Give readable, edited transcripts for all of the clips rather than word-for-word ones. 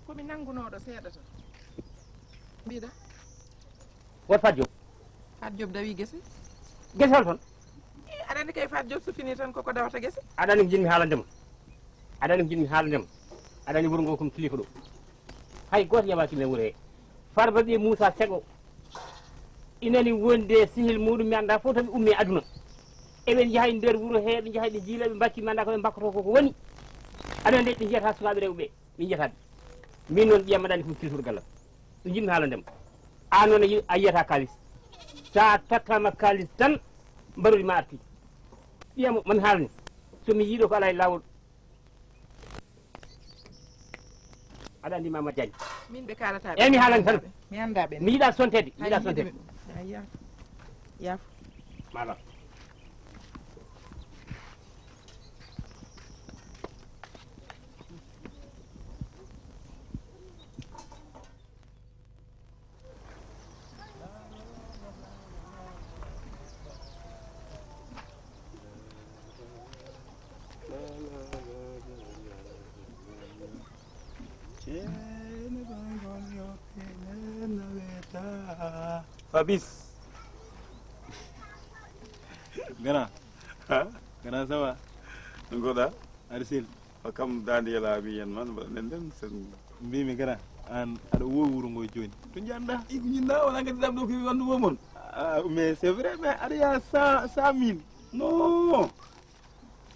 komi nangunoɗo seeɗa tan mbiɗa wot Fat Diop Fat Diop dawi guese hol toon aɗa andi kay Fat Diop so fini tan koko dawata guese aɗa andi ko jinmi haalandema aɗa andi wuuro ngo komi tili ko ɗo hay goto yaɓakimi e wuuro he Farba ɓe Moussa Sego inani wonde sihil muɗum mi anda fof toɓe ummi aduna eɓen jahay nder wuuro he ɓe jahay ɗe jiila ɓe mbakki mi anda koɓe mbakkoto koko woni aɗa andi ɓe jiyata sukaɓe rewɓe ɓe jiyataɓe min noon ƴiyam aɗa andi komi kiltoto gallam ɗum jinmi haalandema an noon a yiyata kalis sa takkama kalis tan mbarodi ma arti ƴiyamo mami haalani somi yiiɗo ko ala e lawol aɗa andi Mamadou Diagne min ɓe kalata eyyi mi haalani tan mi anda ɓe mi yiiɗa sontede mi yiiɗa sontede yaafo mala Fabis. Gana. Ha? Gana sawa. Ngoda. Arsil. Kam dandi yala bi yen man nden sen mbimi gana an ada wo wuro ngo joni. To janda igu nyinda wala ngati dam do ko wandu momon. Ah mais c'est vrai mais ada ya 100 000. Non.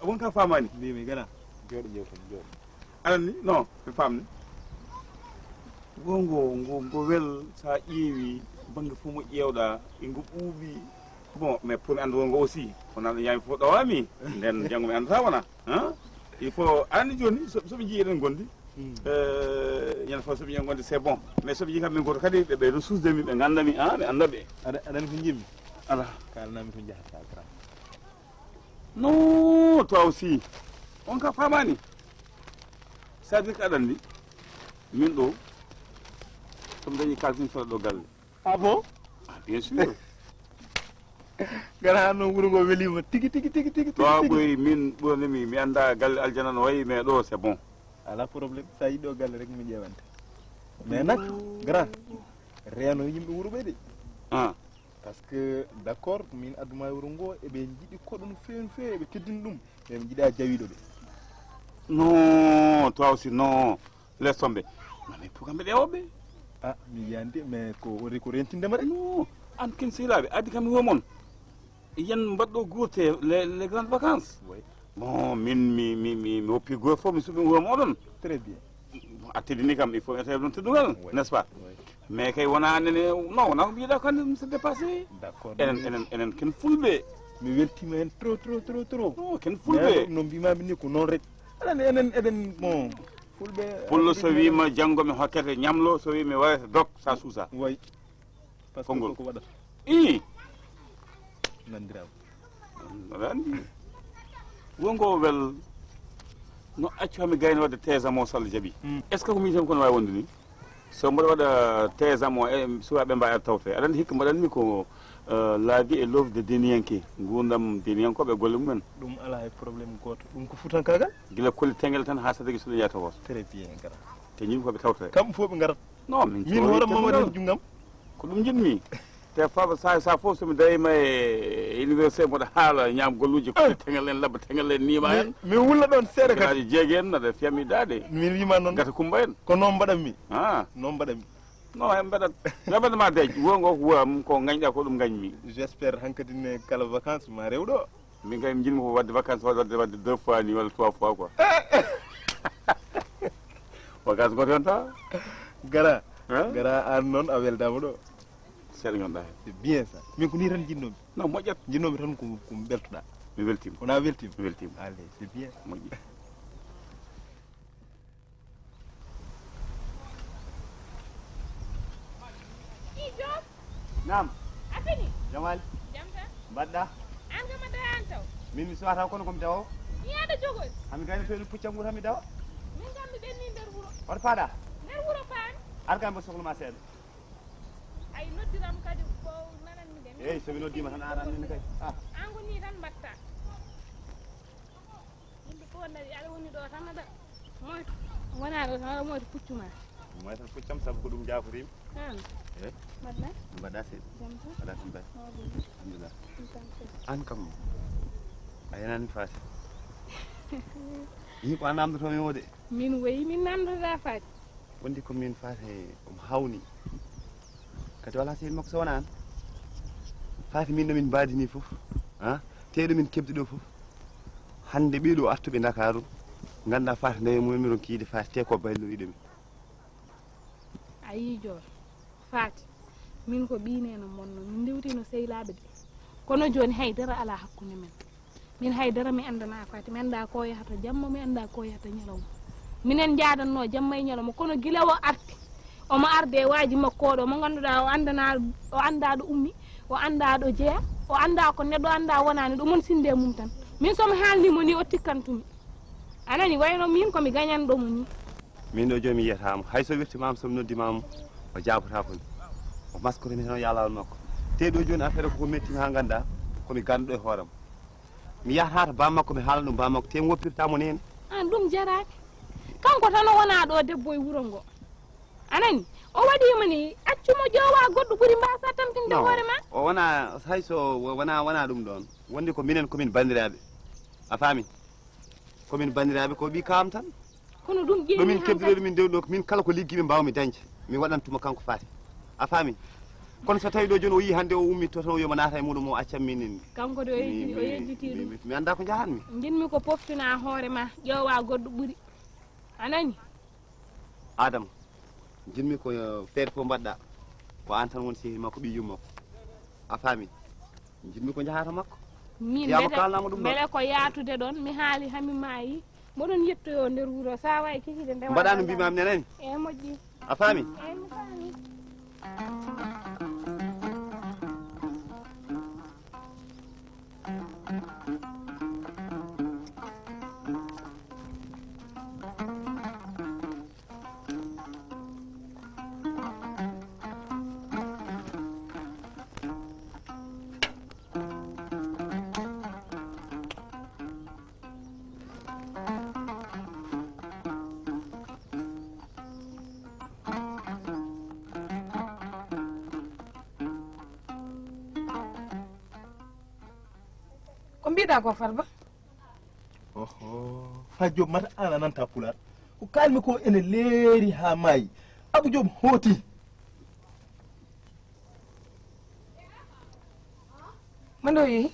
Won ka famani mbimi gana. Jodo jew tan jodo. Alani non ko famni. Ngo wel sa ƴeewi banggue fof mo ƴeewɗa e ngo ɓuuɓi bon mais pour mi anndugo ngo aussi kono aɗa yami fof ɗowami nden janngo mi anndata wona il faut anndi jooni soɓe jii eɗen gondi ñande fof soɓe jii gondi c'est bon mais soɓe jii kam min goto kadi ɓe ɓeyɗo susdemi ɓe ganndami ɓe anndaɓe aɗani ko jimmi ala kalanami to jahata tra non toi aussi on ka famani c'est à dire que aɗa anndi min ɗo somi dañi kalis min soɗa ɗo galle ah bon ah bien sûr gara noon wuro ngo welima tigi to ɓoyi min ɓonimi mi anda galle aljana no wayi mais ɗo c'est bon ala probléme sa yiɗo galle rek mi ƴewante mais nak grand reeno yimɓe wuro ɓe de par ce que d' accord min adduma e wuro ngo eɓe jiiɗi koɗo no fewi no fewi eɓe keddini ɗum eɓe jiiɗa jawiɗo ɓe non toi aussi non laisse tomber mais pour kamɓe ɗewoɓe ah mi yiyande mais ko woni ko rentindema rek non an ken sehilaɓe addi kam mi womon yen mbaɗɗo gourte les grandes vacances bon min mi woppi goto fof mi suɓi wom oɗon très bien a teddini kam il faut mi etawi ɗum teddugal n'est ce pas mais kay wona annene non wona ko mbiyeɗa ko ande se dépassé d' accord enen ken fulɓe mi weltima hen trop o ken fulɓe no mbimami ni ko noon rek aɗani enen eɗen bon pullo so wima janggo mi hokkete ñamlo so wi mi warata dok sa suusa way fongol ko waɗata i nandirama aɗa andi wongo wel no accu hami gayno wadde tesamo so Allah jaaɓi est ce que ko mi tan kono wawi wonde ni so mboɗo waɗa tesamo e suwaɓe mbawi tawte aɗa andi hikka mbaɗa anmi ko la vie et l'œuvre de deniyanke gurdam deniyankoɓe golle mumen ɗum ala e probléme goto ɗum ko futankagal guila kolle tengel tan ha sadagui soɗo yeyata woto très bien gara te ñin koɓe tawte kamɓe fof ɓe garat non min hoorema waɗi junggam ko ɗum jinmi te fa sa fof somi darima e université mboɗo haala ñaam golluji kolle tengel en labba tengel en nima hen min wulla ɗon seeɗa kadi jeegui en aɗa fiyami dade min wima noon gata Coumba en ko noon mbaɗanmi noon mbaɗanmi non hen mbaɗat mbaɗatma deej wongo ko wuwam ko gañɗa ko ɗum gañmi j' espére hankkadi ne kala vacance ma rewɗo min kay mi jinmi ko wadde vacance wadde 2 fois ni walla 3 fois quoi vacance goto hen ta gara an noon a weldama ɗo seeɗa ganduɗa hen c'est bien ça min ko ni tan jinnomi non moƴƴat jinnomi tan ko beltoɗa mi weltima wona weltima mi weltima allez c'est bien moƴƴi Diop. Naam. Afini. Jamal. Jamta. Badda. An ga ma dayan taw. Min mi suwata kono komi dawo. Ni ada jogol. Ami gayno to puccam wuro mi dawa. Min gam mi benni nder wuro. Oto faada. Nder wuro paan. Argam bo sohluma seeɗa. Ay noddiram kadi ko nanan mi dem. Eyi somi noddima tan aran ni kay. Ah. An go ni tan batta. Yimɓe ko nari ala woni ɗo tan da. Moytu. Wona ɗo tan moytu puccuma. Moy tan puccam sabu ko ɗum jaaforim. Eh. Badna. Mbaɗa seeɗa. Jamta. Mbaɗa tan bay. Alhamdulillah. An kam a yanani faati. Yi ko a namdotomi o de. Min weyi min namdotoɗa faati. Wondi ko min faati omo hawni. Kadi wala sehil makko so wona an. Faati min nomin mbadini fof. Ha? Teɗo min kebdi ɗo fof. Hande ɓiɗo artuɓe Dakaru. Ganda faati ndewe mumen ron kiide faati te ko bayloriɗomi. Ayi jor. Faati. Min ko ɓineno monno min dewtino sehilaɓe de. Kono joni haydara ala hakkunde men. Min haydara mi andana Faati mi anda ko yahata jamma mi anda ko yahata ñalawma. Minen jaadanno jamma e ñalawma kono gila o arti. Omo arde waaji makko ɗo mo ganduɗa o anda ɗo ummi o anda ɗo jeeya o anda ko neɗɗo anda wonani ɗo mon sinde mum tan. Min somi haalnimo ni o tikkantumi. Anani wayno min komi gañanɗomo ni. Min ɗo joni mi yiyatamo hay so wirtimama somi noddimama o jabotako ni o maskorimi tan o yalawol makko te ɗo joni affaire koko mettimi ha ganda komi ganduɗo e hooram mi yahata to bammakko mi haalana ɗum bammakko te mi woppirtamo nene an ɗum jaraki kanko tan o wona ɗo debbo e wuuro ngo anani o waɗima ni accumo jowa goɗɗo ɓuuri mbasa tamtinde hoore ma o wona hay so wona ɗum ɗon wondi ko minen komin bandiraɓe a faami komin bandiraɓe ko ɓi kawam tan kono ɗum ƴeewi ɗomin kebdiɗoɗo min dewɗo min kala ko ligguiɓe mbawmi dañde mi waɗantuma kanko Faati a faami kono so tawi ɗo joni o yi hande o ummi to tan o yoma naata e muɗum o accam min kanko de o yejjiti ɗum mi anda ko jahanmi jinmi ko poftina hoore ma ƴeewa goɗɗo ɓuuri anani Adama jinmi ko feere fof mbaɗɗa ko an tan woni sehi makko ɓi yummakko a faami jinmi ko jahata makko min beele ko yaatude ɗon mi haali hami maayi moɗon yettoyo nder wuuro sa wawi kikide ndewa mbaɗa no mbimami nenani e moƴƴi a faami e mi faami ko mbiɗa ko Farba oho Faty Diop mata an a nanta pular ko kalmi ko ene leeri ha maayi Abou Diop hooti mando yeehi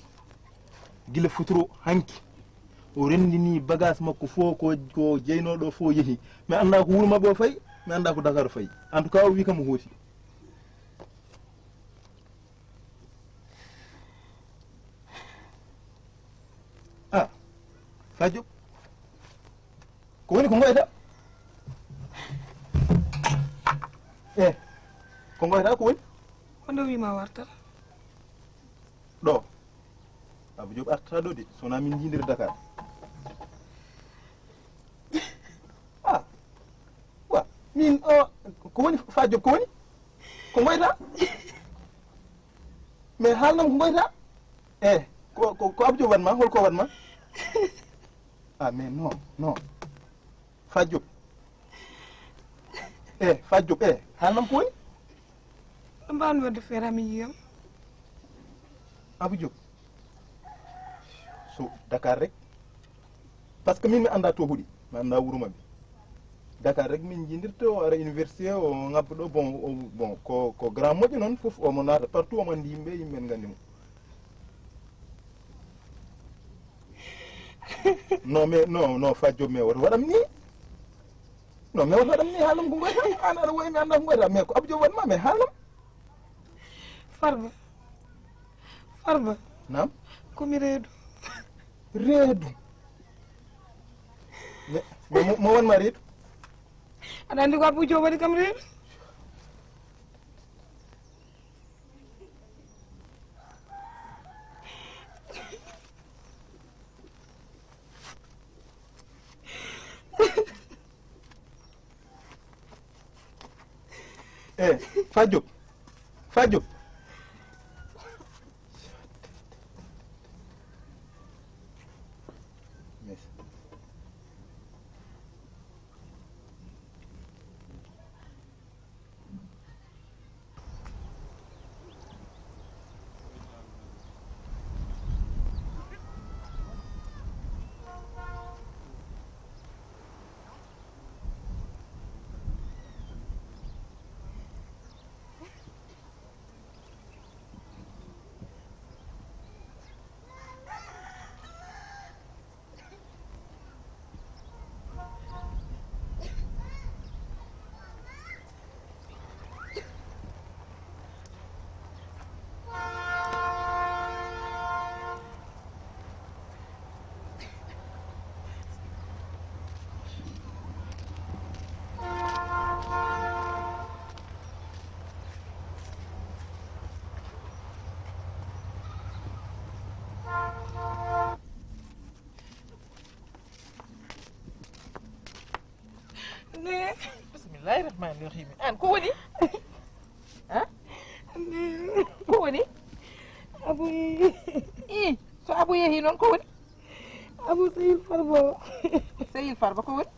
gila futuro hanki o rendini bagage makko fo ko jeynoɗo fo yeehi mi anda ko wuuro mabɓe o fayi mi anda ko Dakar fayi en tout cas o wi kam o hooti ah Faty Diop ko woni ko goyta ko goyta ko woni mando wima wartata ɗo Abou Diop artata ɗo de sona min jiidir Dakar wa min ko woni Faty Diop ko woni ko goyta mais haalnam ko goyta ko Abou Diop watma holko watma mais non Faty Diop Faty Diop haalnam ko woni ɗo mbawmi wadde feere mi yiyam Abou Diop so Dakar rek par ce que min mi anda to huuɗi mi anda wuuro mabɓe Dakar rek min jiidirta o ara université o ngabba ɗo bon ko grand moƴƴo noon foof omo naata partout omo andi yimɓe yimɓe gandi mo non Faty Diop mais woto waɗam ni non mais woto waɗam ni haalam ko goyta an aɗa woyi mi anda ko goyta mais ko Abou Diop waɗma mais haalam Farba nam komi reedu mais mo wonma reedu aɗa andi ko Abou Diop waɗi kam reedu Fadio Fadio Bismillahirrahmanirrahim. An ko woni? Ha? Ko woni? Abu So Abu yehi non ko woni? Abu Seyil Farba. Seyil Farba ko woni?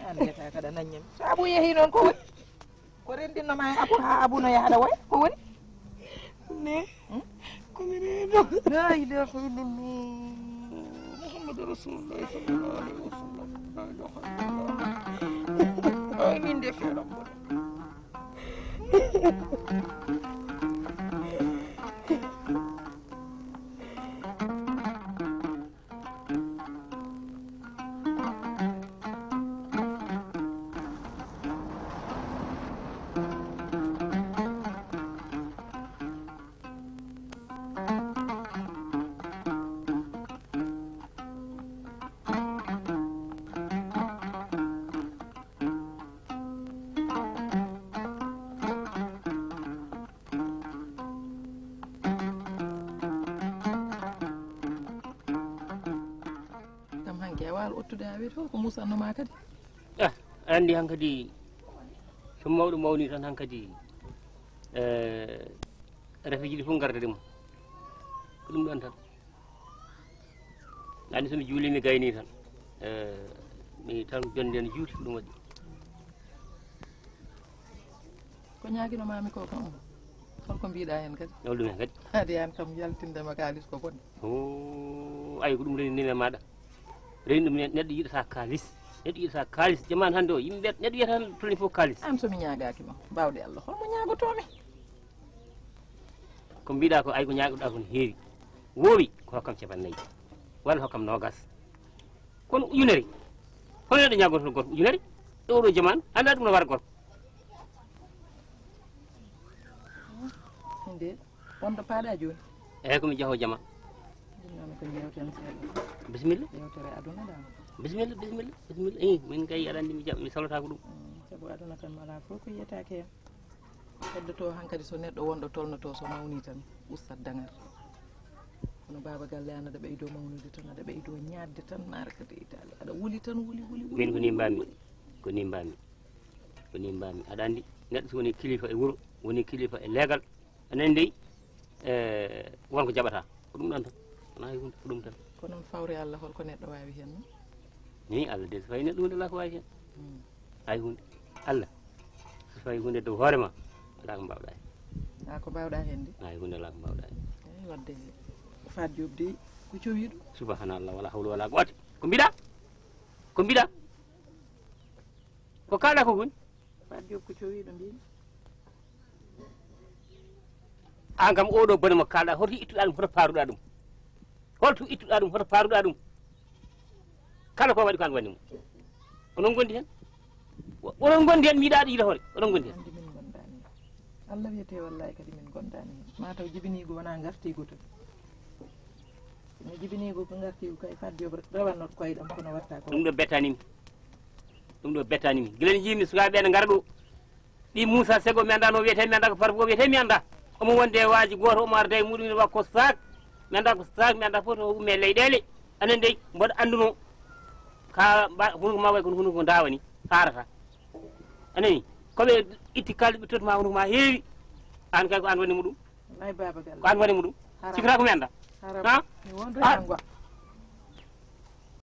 An jata kada nanyam. So Abu yehi non ko woni? Ko rendinno ma Abu ha Abu no yahada way ko woni? Ne. Kumiredo. La ilaha illallah. Muhammad Rasulullah sallallahu alaihi wasallam. Ay min def rabbo. Ko Musa no ma kadi andi hankadi so mawɗo mawni tan hankadi rafiji ɗi fof gardade mum ko ɗum ɗon tan andi somi juuli mi gayni tan mi tan jonde ne juuti ko ɗum waɗi ko ñaguino mami ko kam holko mbiɗa hen kadi ɗum hen kadi adi an kam yaltindema kalis ko bonde ayi ko ɗum reni nene maɗa reni ɗum neɗɗo yiɗata kalis neɗɗo yiɗata kalis jamanu hannde o yimɓe neɗɗo wiyata tolni fof kalis an somi ñagaki ma bawɗe Allah holmo ñagotomi ko mbiɗa ko ay ko ñagoɗa ko ne heewi wowi ko hokkam capannayyi walla hokkam nogas kono ujunere hono neɗɗo ñagoto goto ujunere e oɗo jamanu anda ɗum no wara gorko inde wonɗo paaɗa joni eyyi komi jaaho jama ɗumnami ko jewten seeɗa bisimilla yewtere aduna ɗam bisimilla min kay aɗa andi mi salata ko ɗum saabu aduna tan mala fof ko yiyetake hen heddoto hankkadi so neɗɗo wonɗo tolnoto so mawni tan ustat dangar kono baba galle an aɗa ɓeydo mawnude tan aɗa ɓeydo ñadde tan marka de itali aɗa wuli tan wuli min ko ni mbami aɗa andi neɗɗo so woni kilifa e wuuro woni kilifa e leegal anen dey wonko jaɓata ko ɗum ɗon tan wona hay hunde ko ɗum tan ko noon fawre Allah holko neɗɗo wawi hen no ni Allah de so fawi neɗɗo hunde ala ko wawi hen hay hunde Allah so fawi hunde dow hoorema ala ko mbawɗa hen a ko mbawɗa hen de hay hunde ala ko mbawɗa hen eyi wadde Fat Diop de ko cowiɗo subhanallah wala hawla wala quwata ko mbiɗa ko kalɗa ko goni Fat Diop ko cowiɗo mbimi an kam oɗo bone mo kalɗa hoto ittuɗa ɗum hoto paruɗa ɗum hoto paruɗa ɗum kala ko waɗi ko an wanni mo onon gondi hen miiɗaɗo yiɗa hoore oɗon gondi hen andi min gondani hen Allah wiyete wallahi kadi min gondani hen mataw jibinigo wona gartigo to no jibinigo ko gartigo kay Fat Diop rewannot koyɗam kono watta ko ɗum ɗo bettanimi guila ni jimi sukaɓe ne gara ɗo ɗi Moussa Sego mi anda no wiyete mi anda ko Farba wiyete mi anda omo wonde waji goto omo arde muɗum ne wakko sac mi anda ko sac mi anda fof to umme leyɗele anen dey mboɗo anduno ka hunko ma way kono hunko dawa ni harata anani koɓe itti kalɗe ɓe totma hono ma heewi an kay ko an wani muɗum nay baba gal ko an wani muɗum sikata ko mi anda haraba mi wonde jangwa